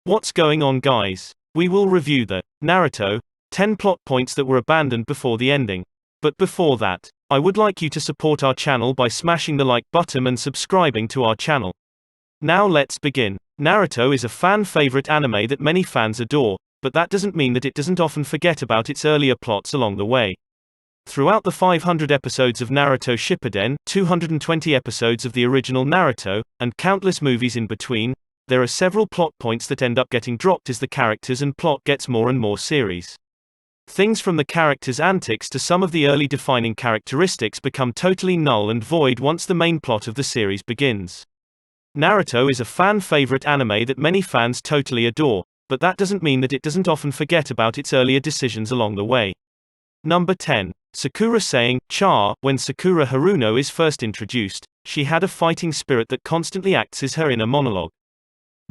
What's going on, guys? We will review the Naruto 10 plot points that were abandoned before the ending. But before that, I would like you to support our channel by smashing the like button and subscribing to our channel. Now let's begin. Naruto is a fan favorite anime that many fans adore, but that doesn't mean that it doesn't often forget about its earlier plots along the way. Throughout the 500 episodes of Naruto Shippuden, 220 episodes of the original Naruto, and countless movies in between, there are several plot points that end up getting dropped as the characters and plot gets more and more serious. Things from the characters' antics to some of the early defining characteristics become totally null and void once the main plot of the series begins. Naruto is a fan favorite anime that many fans totally adore, but that doesn't mean that it doesn't often forget about its earlier decisions along the way. Number 10. Sakura saying, "Cha." When Sakura Haruno is first introduced, she had a fighting spirit that constantly acts as her inner monologue.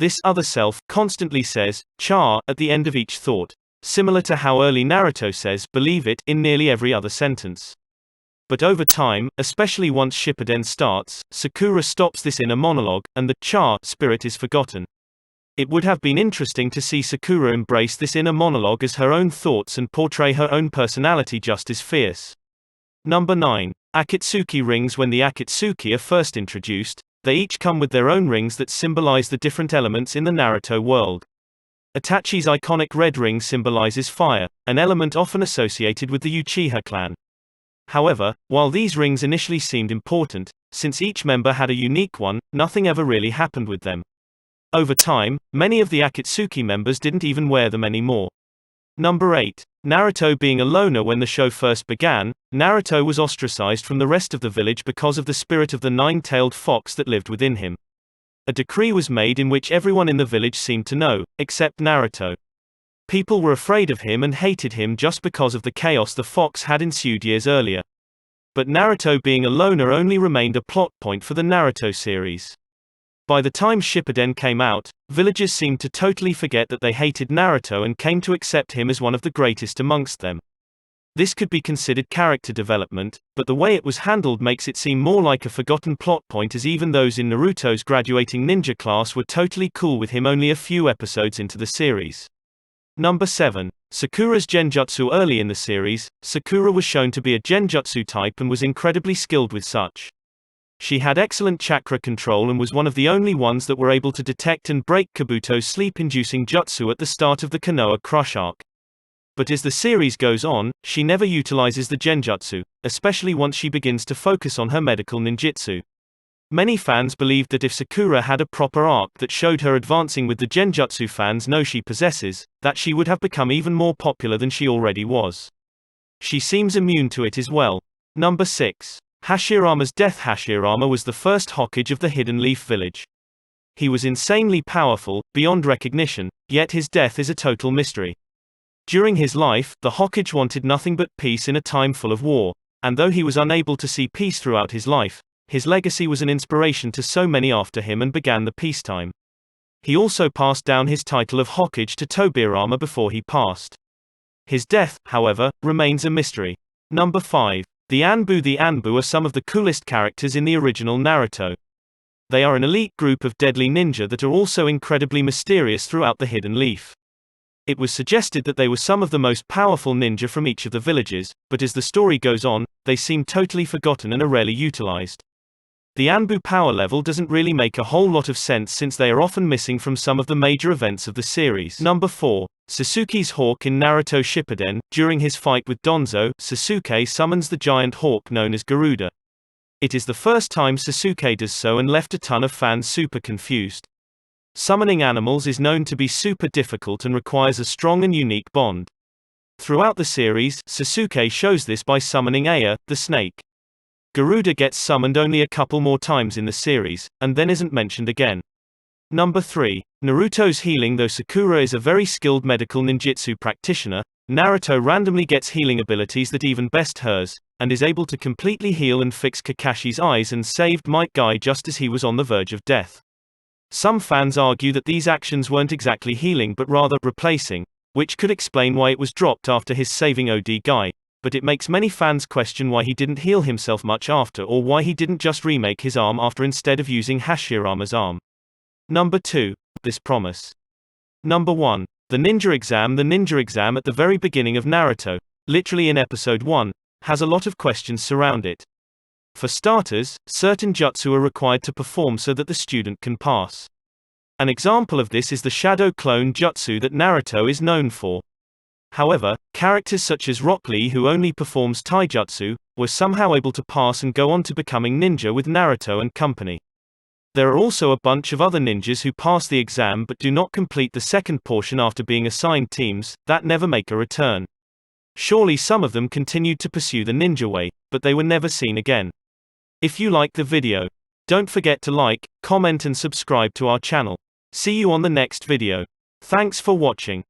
This other self constantly says, "Cha," at the end of each thought, similar to how early Naruto says, "Believe it," in nearly every other sentence. But over time, especially once Shippuden starts, Sakura stops this inner monologue, and the "Cha" spirit is forgotten. It would have been interesting to see Sakura embrace this inner monologue as her own thoughts and portray her own personality just as fierce. Number 9. Akatsuki rings. When the Akatsuki are first introduced, they each come with their own rings that symbolize the different elements in the Naruto world. Itachi's iconic red ring symbolizes fire, an element often associated with the Uchiha clan. However, while these rings initially seemed important, since each member had a unique one, nothing ever really happened with them. Over time, many of the Akatsuki members didn't even wear them anymore. Number 8. Naruto being a loner. When the show first began, Naruto was ostracized from the rest of the village because of the spirit of the nine-tailed fox that lived within him. A decree was made in which everyone in the village seemed to know, except Naruto. People were afraid of him and hated him just because of the chaos the fox had ensued years earlier. But Naruto being a loner only remained a plot point for the Naruto series. By the time Shippuden came out, villagers seemed to totally forget that they hated Naruto and came to accept him as one of the greatest amongst them. This could be considered character development, but the way it was handled makes it seem more like a forgotten plot point, as even those in Naruto's graduating ninja class were totally cool with him only a few episodes into the series. Number 7. Sakura's genjutsu. Early in the series, Sakura was shown to be a genjutsu type and was incredibly skilled with such. She had excellent chakra control and was one of the only ones that were able to detect and break Kabuto's sleep-inducing jutsu at the start of the Konoha Crush arc. But as the series goes on, she never utilizes the genjutsu, especially once she begins to focus on her medical ninjutsu. Many fans believed that if Sakura had a proper arc that showed her advancing with the genjutsu fans know she possesses, that she would have become even more popular than she already was. She seems immune to it as well. Number 6. Hashirama's death. Hashirama was the first Hokage of the Hidden Leaf Village. He was insanely powerful, beyond recognition, yet his death is a total mystery. During his life, the Hokage wanted nothing but peace in a time full of war, and though he was unable to see peace throughout his life, his legacy was an inspiration to so many after him and began the peacetime. He also passed down his title of Hokage to Tobirama before he passed. His death, however, remains a mystery. Number 5. The Anbu. The Anbu are some of the coolest characters in the original Naruto. They are an elite group of deadly ninja that are also incredibly mysterious throughout the Hidden Leaf. It was suggested that they were some of the most powerful ninja from each of the villages, but as the story goes on, they seem totally forgotten and are rarely utilized. The Anbu power level doesn't really make a whole lot of sense since they are often missing from some of the major events of the series. Number 4. Sasuke's hawk. In Naruto Shippuden, during his fight with Danzo, Sasuke summons the giant hawk known as Garuda. It is the first time Sasuke does so and left a ton of fans super confused. Summoning animals is known to be super difficult and requires a strong and unique bond. Throughout the series, Sasuke shows this by summoning Aya, the snake. Garuda gets summoned only a couple more times in the series, and then isn't mentioned again. Number 3. Naruto's healing. Though Sakura is a very skilled medical ninjutsu practitioner, Naruto randomly gets healing abilities that even best hers, and is able to completely heal and fix Kakashi's eyes and saved Might Guy just as he was on the verge of death. Some fans argue that these actions weren't exactly healing but rather replacing, which could explain why it was dropped after his saving OD Guy. But it makes many fans question why he didn't heal himself much after, or why he didn't just remake his arm after instead of using Hashirama's arm. Number 2. This promise. Number 1. The ninja exam. The ninja exam at the very beginning of Naruto, literally in episode 1, has a lot of questions surround it. For starters, certain jutsu are required to perform so that the student can pass. An example of this is the shadow clone jutsu that Naruto is known for. However, characters such as Rock Lee, who only performs taijutsu, were somehow able to pass and go on to becoming ninja with Naruto and company. There are also a bunch of other ninjas who pass the exam but do not complete the second portion after being assigned teams that never make a return. Surely some of them continued to pursue the ninja way, but they were never seen again. If you like the video, don't forget to like, comment and subscribe to our channel. See you on the next video. Thanks for watching.